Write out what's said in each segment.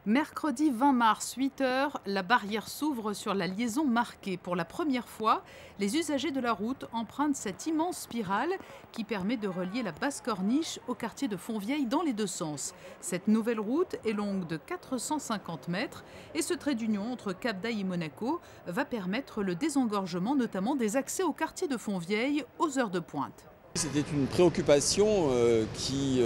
Mercredi 20 mars, 8 h, la barrière s'ouvre sur la liaison marquée. Pour la première fois, les usagers de la route empruntent cette immense spirale qui permet de relier la basse corniche au quartier de Fontvieille dans les deux sens. Cette nouvelle route est longue de 450 mètres et ce trait d'union entre Cap d'Aille et Monaco va permettre le désengorgement notamment des accès au quartier de Fontvieille aux heures de pointe. C'était une préoccupation qui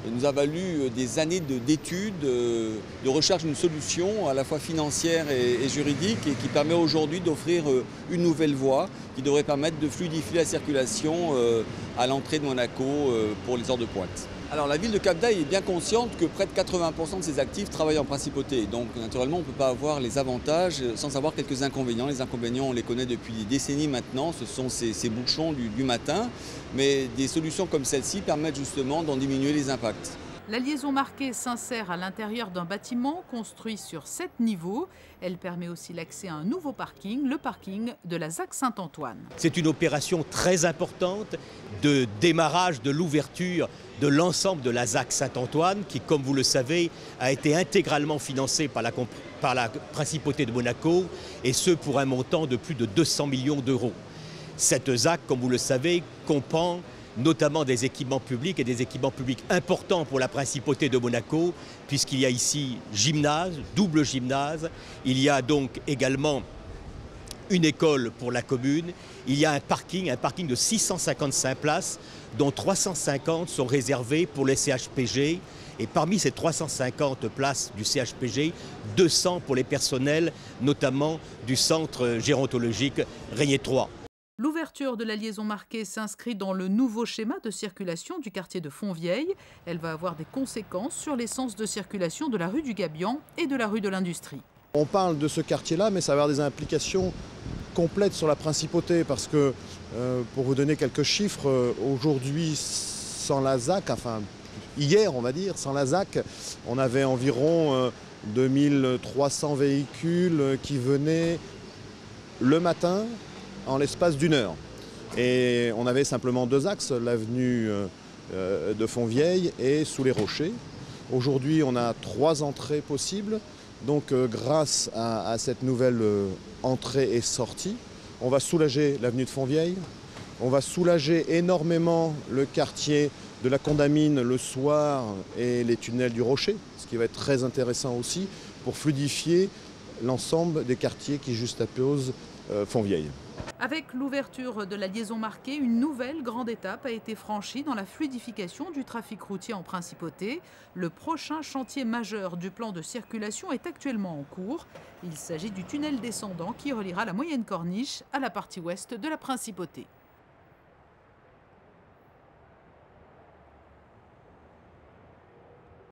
nous a valu des années d'études, de recherche d'une solution à la fois financière et juridique et qui permet aujourd'hui d'offrir une nouvelle voie qui devrait permettre de fluidifier la circulation à l'entrée de Monaco pour les heures de pointe. Alors la ville de Cap d'Aille est bien consciente que près de 80% de ses actifs travaillent en principauté. Donc naturellement on ne peut pas avoir les avantages sans avoir quelques inconvénients. Les inconvénients on les connaît depuis des décennies maintenant, ce sont ces bouchons du matin. Mais des solutions comme celle-ci permettent justement d'en diminuer les impacts. La liaison marquée s'insère à l'intérieur d'un bâtiment construit sur 7 niveaux. Elle permet aussi l'accès à un nouveau parking, le parking de la ZAC Saint-Antoine. C'est une opération très importante de démarrage de l'ouverture de l'ensemble de la ZAC Saint-Antoine qui, comme vous le savez, a été intégralement financée par la Principauté de Monaco et ce pour un montant de plus de 200 millions d'euros. Cette ZAC, comme vous le savez, comprend notamment des équipements publics et des équipements publics importants pour la Principauté de Monaco, puisqu'il y a ici gymnase, double gymnase, il y a donc également une école pour la commune, il y a un parking de 655 places, dont 350 sont réservées pour les CHPG, et parmi ces 350 places du CHPG, 200 pour les personnels, notamment du centre gérontologique Régnier 3. L'ouverture de la liaison marquée s'inscrit dans le nouveau schéma de circulation du quartier de Fontvieille. Elle va avoir des conséquences sur les sens de circulation de la rue du Gabian et de la rue de l'Industrie. On parle de ce quartier-là, mais ça va avoir des implications complètes sur la Principauté parce que, pour vous donner quelques chiffres, aujourd'hui, sans la ZAC, enfin hier on va dire, sans la ZAC, on avait environ 2300 véhicules qui venaient le matin, en l'espace d'une heure. Et on avait simplement deux axes, l'avenue de Fontvieille et sous les Rochers. Aujourd'hui, on a 3 entrées possibles. Donc grâce à cette nouvelle entrée et sortie, on va soulager l'avenue de Fontvieille, on va soulager énormément le quartier de la Condamine le soir et les tunnels du Rocher, ce qui va être très intéressant aussi pour fluidifier l'ensemble des quartiers qui juxtaposent Fontvieille. Avec l'ouverture de la liaison marquée, une nouvelle grande étape a été franchie dans la fluidification du trafic routier en Principauté. Le prochain chantier majeur du plan de circulation est actuellement en cours. Il s'agit du tunnel descendant qui reliera la Moyenne Corniche à la partie ouest de la Principauté.